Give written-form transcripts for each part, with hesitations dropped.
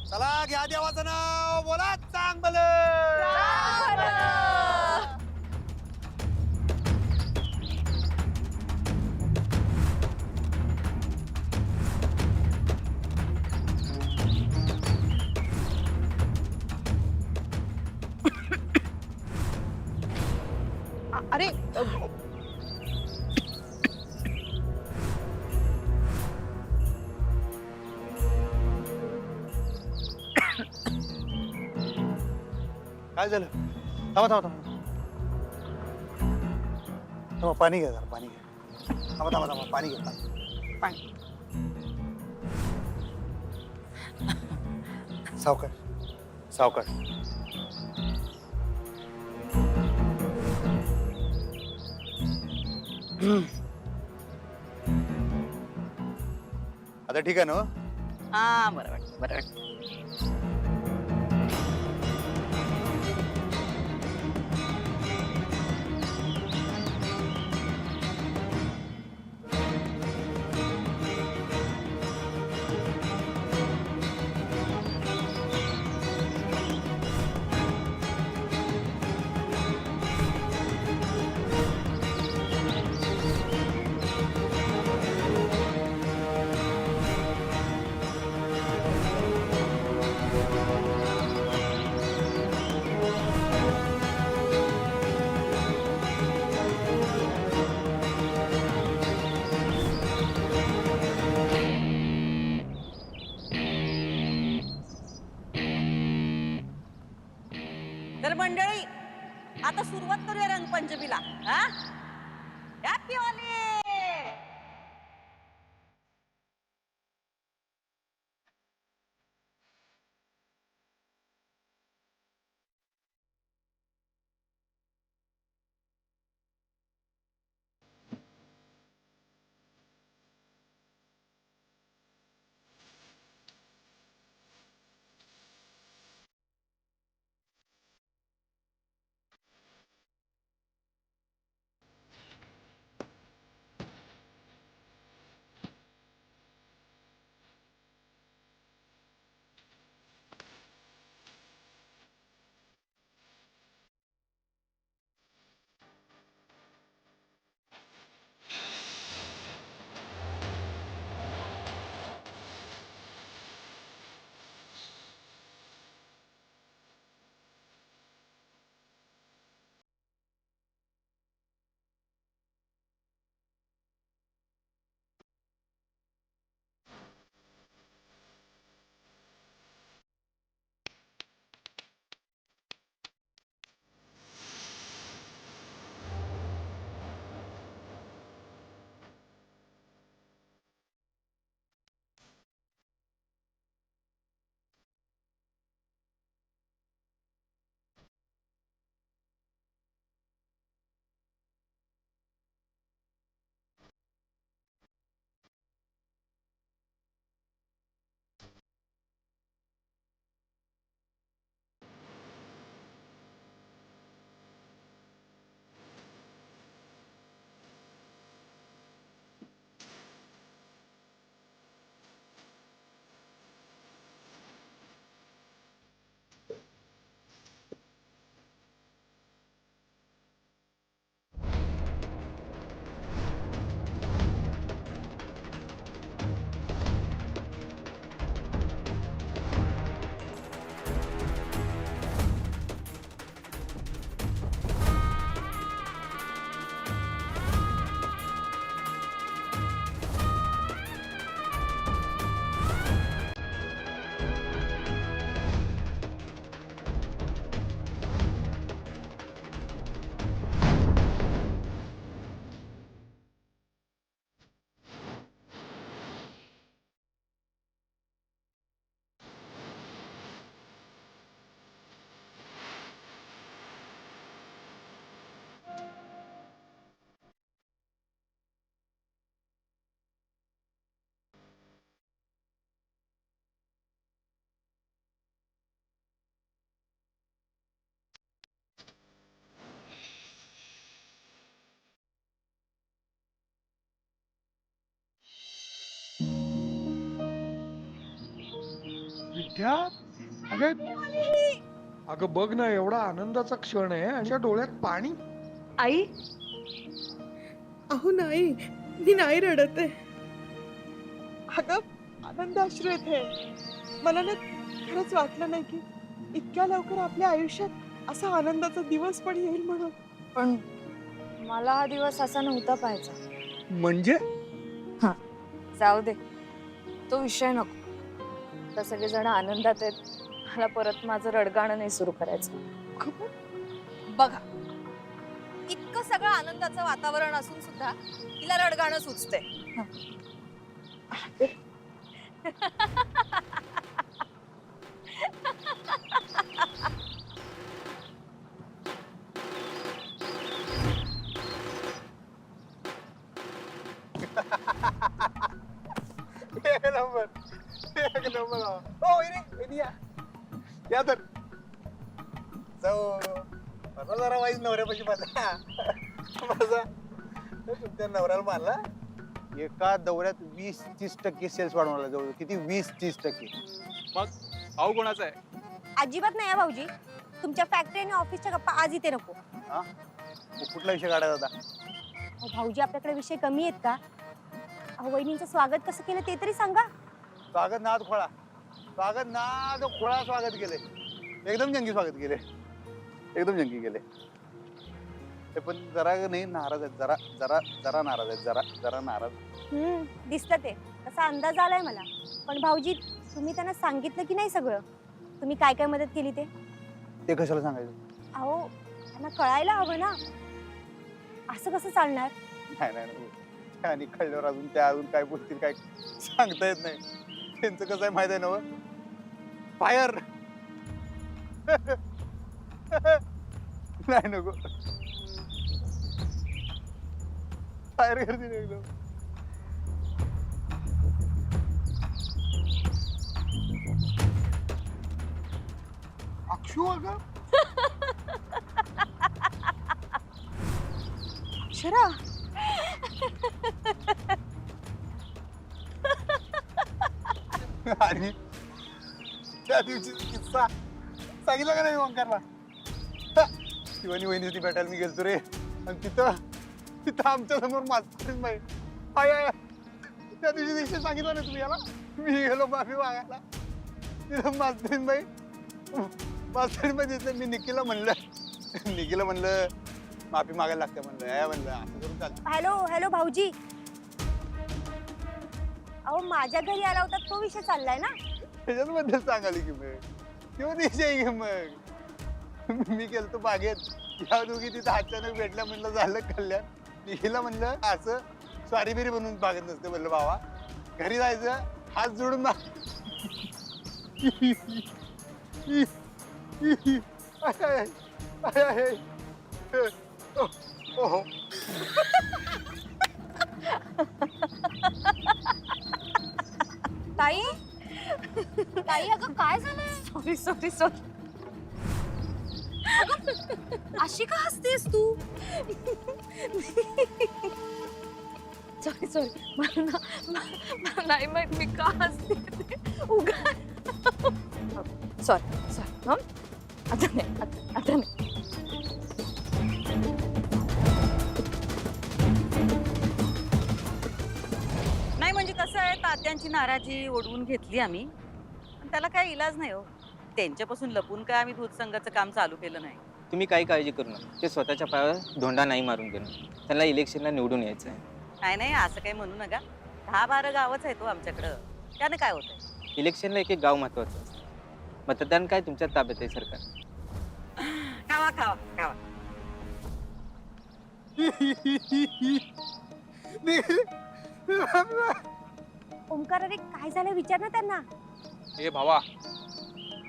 चला घ्या देवाचं नाव, बोला चांगलं. अरे काय झालं? थांबा थांबा थांबा थांबा, पाणी घ्या जरा, पाणी घ्या. थांबा थांबा थांबा, पाणी घ्या, पाणी. सावकाश सावकाश. आता ठीक आहे ना? हा बरं वाटतं बरं वाटतं. तर मंडळी आता सुरुवात करूया रंगपंचमीला. हा हॅपी होली. विद्या अगं अगं बघ ना, एवढा आनंदाचा क्षण आहे आणि डोळ्यात पाणी. आई अहो नाही, मी नाही रडत आहे. अगं आनंद अश्रू येते. मला ना खरंच वाटलं नाही की इतक्या लवकर आपल्या आयुष्यात असा आनंदाचा दिवस पण येईल म्हणून. पण मला हा दिवस असा नव्हता पाहायचा. म्हणजे जाऊ दे, तो विषय नको. तर सगळेजण आनंदात आहेत, मला परत माझं रडगाणं नाही सुरू करायचं. बघा, इतकं सगळं आनंदाचं वातावरण असून सुद्धा तिला रडगाणं सुचते. एक नंबर एक नंबर. हो वहिनी या या तर जाऊ. मला जरा वाईट नवऱ्यापाशी माझा माझा तुमच्या नवऱ्याला मानला. एका दौऱ्यात 20-30% सेल्स वाढवला. जवळ किती? 20-30%. मग भाऊ कोणाचा आहे? अजिबात नाही भाऊजी, तुमच्या फॅक्टरी आणि ऑफिसच्या गप्पा आज इथे नको. हा मग कुठला विषय काढायचा होता? अहो, भाऊजी आपल्याकडे विषय कमी आहेत का? अहो वहिनींचं स्वागत कसं केलं ते तरी सांगा. स्वागत नाद खोळा, स्वागत नाद खोळा स्वागत केले. एकदम जंगी स्वागत केले, एकदम जंगी केले. ते पण जरा नाही नाराज आहेत, जरा जरा जरा नाराज आहेत, जरा जरा नाराज. दिसतं ते, तसा अंदाज आलाय मला. पण भाऊजी तुम्ही त्यांना सांगितलं की नाही सगळं? तुम्ही काय काय मदत केली ते? ते कशाला सांगायचं? अहो त्यांना कळायला हवं ना, असं कसं चालणार? नाही नाही नाही. आणि कळल्यावर अजून त्या अजून काय बोलतील काय सांगता येत नाही. त्यांचं कसं आहे माहित आहे ना? फायर नाही नको, फायर करतील एकदम. अक्षू अगं अक्षरा आणि त्या दिवशी किस्सा सांगितलं का नाही ओंकारला? शिवानी वहिनी भेटायला मी गेलतो रे, आणि तिथं तिथं आमच्या समोर मास्तरीन बाई आय आय. त्या दिवशी विषय सांगितलं ना तुम्ही याला? मी गेलो माफी मागायला, तिथं मास्तरीन बाई दिसलं. मी निकीला म्हणलं माफी मागायला लागते म्हणलं. म्हणलं असं करून चालतं. हॅलो हॅलो भाऊजी, अहो माझ्या घरी आला होता तो विषय चाललाय ना? त्याच्याबद्दल सांगाली की मग किंवा दिवशी की मग मी गेलतो बागेत, या दोघी तिथं अचानक भेटल्या. म्हणलं झालं कल्याण. निखिला म्हणलं असं स्वारी बिरी बनवून बागेत नसते. म्हणलं बाबा घरी जायचं, हात जोडून ना. ताई ताई अगं काय झालंय? Sorry sorry sorry. अशी का हसतेस तू? सॉरी सॉरी, मला नाही माहित मी का हसते ते. उगा सॉरी सॉरी. आता नाही, आता नाही. नाही म्हणजे कसं आहे, तात्यांची नाराजी ओढवून घेतली आम्ही, पण त्याला काही इलाज नाही हो. त्यांच्यापासून लपून काय आम्ही दूध संघाचं काम चालू केलं नाही. तुम्ही काही काळजी करू नका. ते स्वतःच्या पायावर धोंडा नाही मारून घेणार. त्यांना इलेक्शनला निवडून यायचं आहे. नाही नाही असं काही म्हणू नका. 10-12 गावच आहे तो आमच्याकडं, त्यानं काय होतंय? इलेक्शनला एक एक गाव महत्वाचं असतं. मतदान काय तुमच्या ताब्यात आहे सरकार. खावा खावा खावा. ओंकार अरे काय झालं विचार ना त्यांना. ए भावा,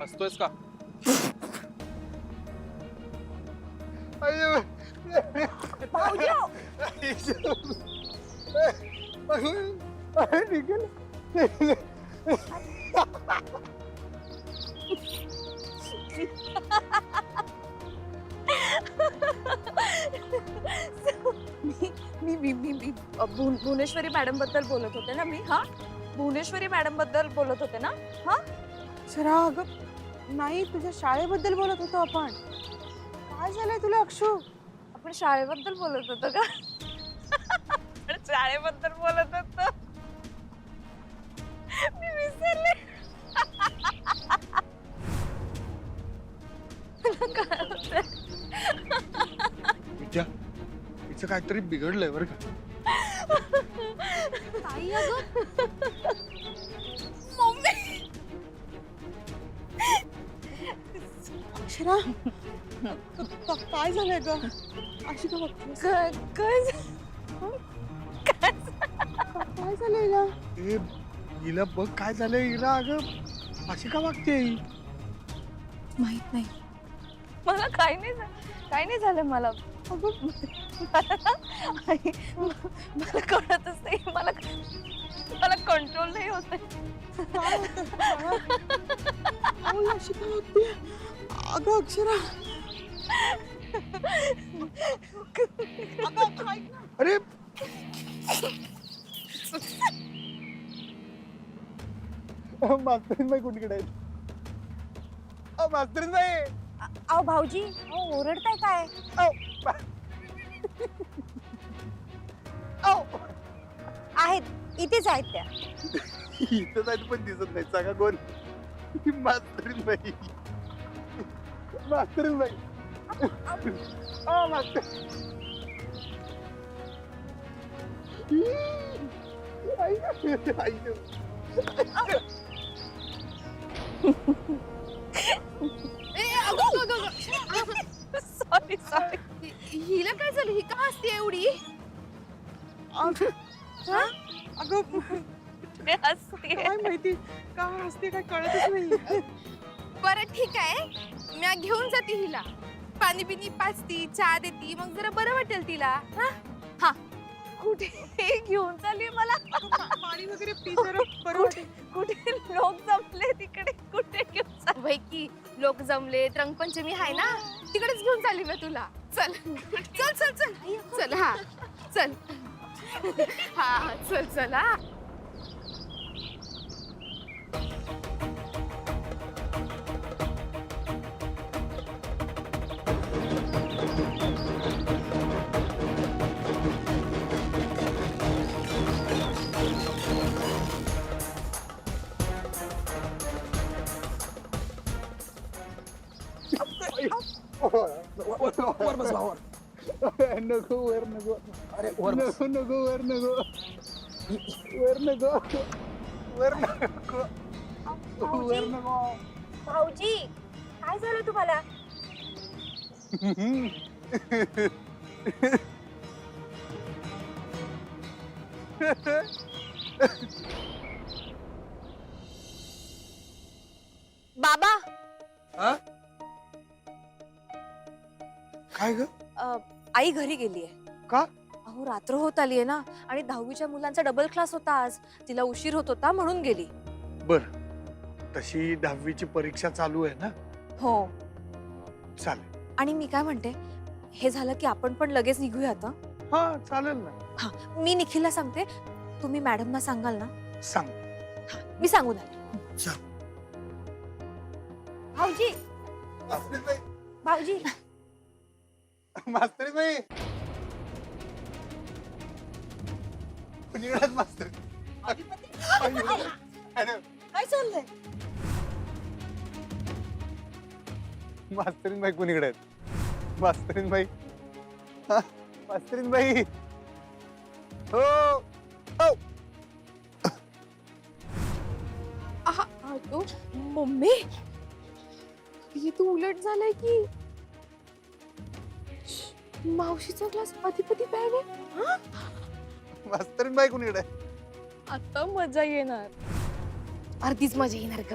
हसतोयस का? भाऊजी हो. मी भुवनेश्वरी मॅडम बद्दल बोलत होते ना मी. हा भुवनेश्वरी मॅडम बद्दल बोलत होते ना. हा अक्षरा अगं नाही, तुझ्या शाळेबद्दल बोलत होतो आपण. काय झालंय तुला अक्षू? आपण शाळेबद्दल बोलत होतो का? आपण शाळेबद्दल बोलत होतो. मी विसरले. विद्या हिचं काहीतरी बिघडलंय बरं का. ताई अगं अक्षरा काय झालंय ग? अशी का बघतेस? काय झालंय हिला? ए हिला बघ काय झालंय हिला. अगं अशी का वागते ही? माहित नाही, मला काही नाही झालं मला. अगं आई, मला कळतच नाही, मला कंट्रोल नाही होत आहे. काय होतंय बाळा? अहो, ही अशी का वागते? अगं अक्षरा अगं ऐक ना. अरे मास्तरीन बाई कुणीकडे आहेत? मास्तरीन बाई अहो भाऊजी, अहो ओरडताय काय? आहेत, इथेच आहेत त्या. इथं आहेत पण दिसत नाही. सांगा कोण? मास्तरीन बाई. मास्तरीन बाई. मास्तर सॉरी हिला काय झालं? ही का हसते एवढी? अगं काय माहिती का हसते काय कळतच नाही. बरं ठीक आहे, मी घेऊन जाते हिला. पाणी बिनी पाचती, चहा देती, मग जरा बरं वाटेल तिला. हा कुठे घेऊन चालली मला? पाणी वगैरे पी जरा बरं वाटेल. कुठे लोक जमले तिकडे? कुठे घेऊन चालली? वय की लोक जमले, रंगपंचमी आहे ना, तिकडेच घेऊन चालली मी तुला. चल चल चल चल चल. हा चल. हा चल चल. हा वर बस भावा. नको वर नको. अरे वर बस. नको नको वर नको. वर नको. वर नको. वर नको. भाऊजी, काय झालं तुम्हाला? बाबा, हा? काय ग? आई घरी गेलीये. का? अहो रात्र होत आलीये ना, आणि 10वीच्या मुलांचा डबल क्लास होता आज. तिला उशीर होत होता म्हणून गेली. बर तशी 10वीची परीक्षा चालू आहे ना. हो. चालेल. आणि मी काय म्हणते, हे झालं की आपण पण लगेच निघूया आता. हा चालेल ना. मी निखिलला सांगते, तुम्ही मॅडमना सांगाल ना? सांग. मी सांगून आले. भाऊजी, मास्तरीन बाई. भाऊजी, मास्तरीन बाई. कुणीकडे आहेत मास्तर? काय चाललंय? मास्तरीन बाई कुणीकडे आहेत? मास्तरीन बाई. हा? मास्तरीन बाई. हो हो. अगं मम्मी, हे तू उलट झालंय की मावशीचा ग्लास अधिपती प्यायले. मास्तरीन बाई कुणीकडे आहे? आता मजा येणार. अर्धीच मजा येणार ग.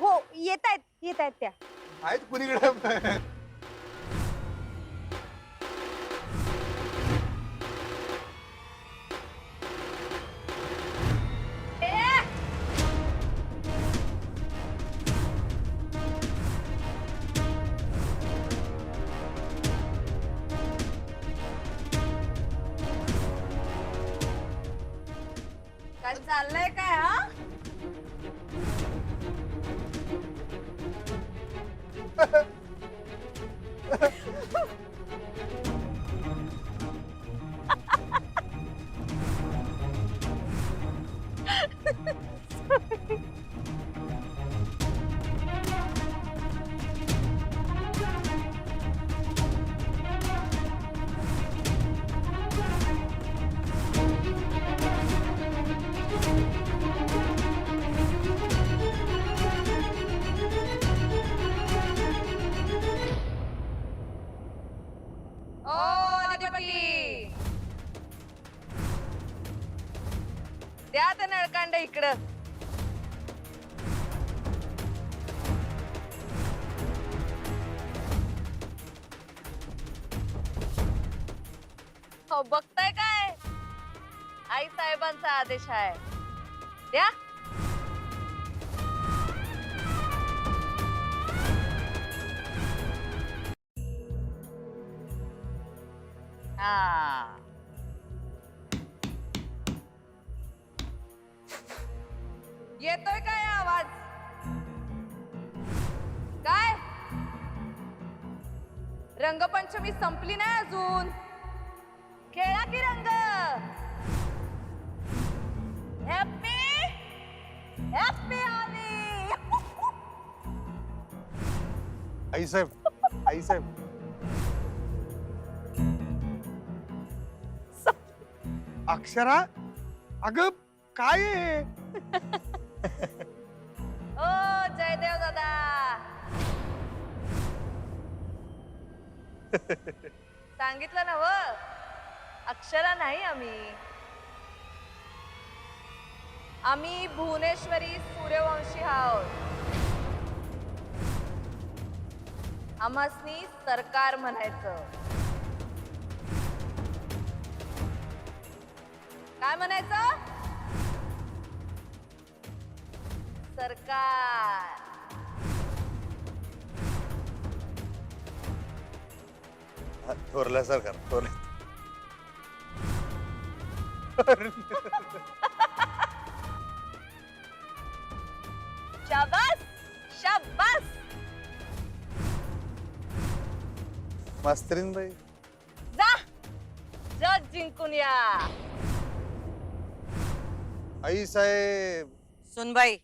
हो येत आहेत त्या. आहेत कुणीकडे? चाललंय काय हा? ओ अधिपती, द्या ते नळकांड इकडं. हो बघताय काय, आई साहेबांचा आदेश आहे, द्या. हा. येतोय काय आवाज? काय रंगपंचमी संपली नाही अजून, खेळा की रंग. Happy happy Holi. आई साहेब, आई साहेब, अक्षरा, अगं काय आहे? ओ जयदेव दादा, सांगितलं ना व, अक्षरा नाही आम्ही. आम्ही भुवनेश्वरी सूर्यवंशी आहोत. आम्हासनी सरकार म्हणायचं. काय म्हणायचं? सरकार. थोरल्या सरकार, थोरल्या. शाबास शाबास. मास्तरीन बाई, जा जग जिंकून या. आई साहेब. सुनबाई,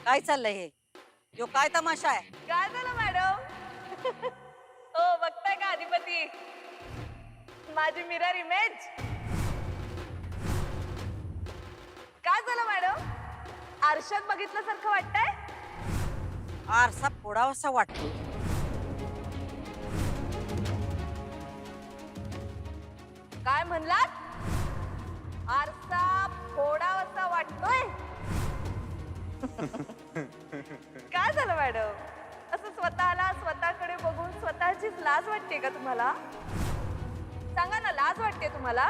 काय चाललंय हे? यो काय तमाशा आहे? काय झालं मॅडम? हो बघताय का अधिपती, माझी मिरर इमेज. काय झालं मॅडम, आरशात बघितल्यासारखं वाटतंय? आरसा फोडावासा वाटतो. काय म्हणलात? आरसा फोडावासा वाटतोय? काय झालं मॅडम, असं स्वतःला स्वतःकडे बघून स्वतःचीच लाज वाटते का तुम्हाला? सांगा ना, लाज वाटते तुम्हाला?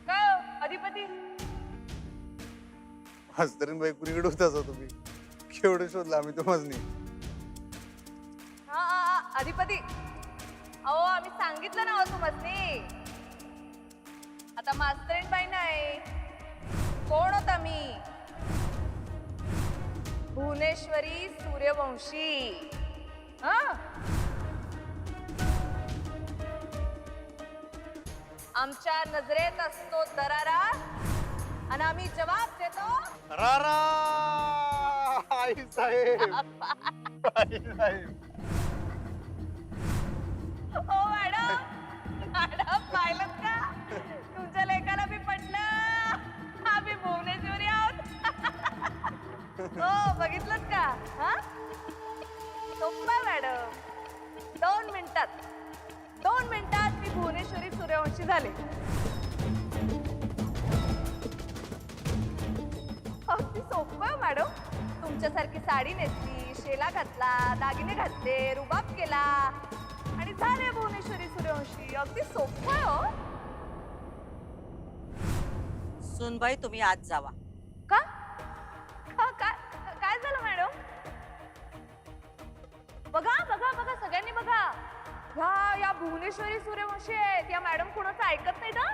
काय हो, अधिपती? मास्तरीन बाई, कुणीकडे होताच तुम्ही? केवढं शोधलं आम्ही तुम्हाला. हा अधिपती, अहो आम्ही सांगितलं ना तुम्हाला. आता मास्तरीन बाई नाही, कोण होता मी? भुवनेश्वरी सूर्यवंशी. आमच्या नजरेत असतो दरारा आणि आम्ही जबाब देतो रारा. आई साहेब, आई साहेब. हो मॅडम, मॅडम पाहिलं का, तुमच्या लेखाला मी पटलं. आम्ही भुवनेश्वरी आहोत. हो बघितलं का? हा सोप्पा मॅडम, 2 मिनिटात मी भुवनेश्वरी सूर्यवंशी झाले. अगदी सोपं आहे मॅडम. तुमच्यासारखी साडी नेसली, शेला घातला, दागिने घातले, रुबाब केला आणि झाले भुवनेश्वरी सूर्यवंशी. अगदी सोपं आहे हो. सुनबाई, तुम्ही आज जावा. का? काय झालं मॅडम? बघा बघा बघा, सगळ्यांनी बघा. या भुवनेश्वरी सूर्यवंशी आहेत. या मॅडम कोणाचं ऐकत नाही ना.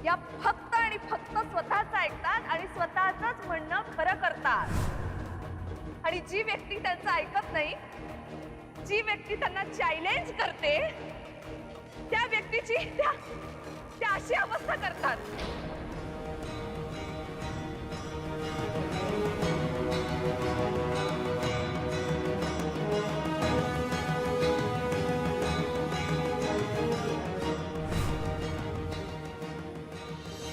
या फक्त आणि फक्त स्वतःच ऐकतात आणि स्वतःच म्हणणं खरं करतात. आणि जी व्यक्ती त्यांचं ऐकत नाही, जी व्यक्ती त्यांना चॅलेंज करते, त्या व्यक्तीची त्या अशी अवस्था करतात.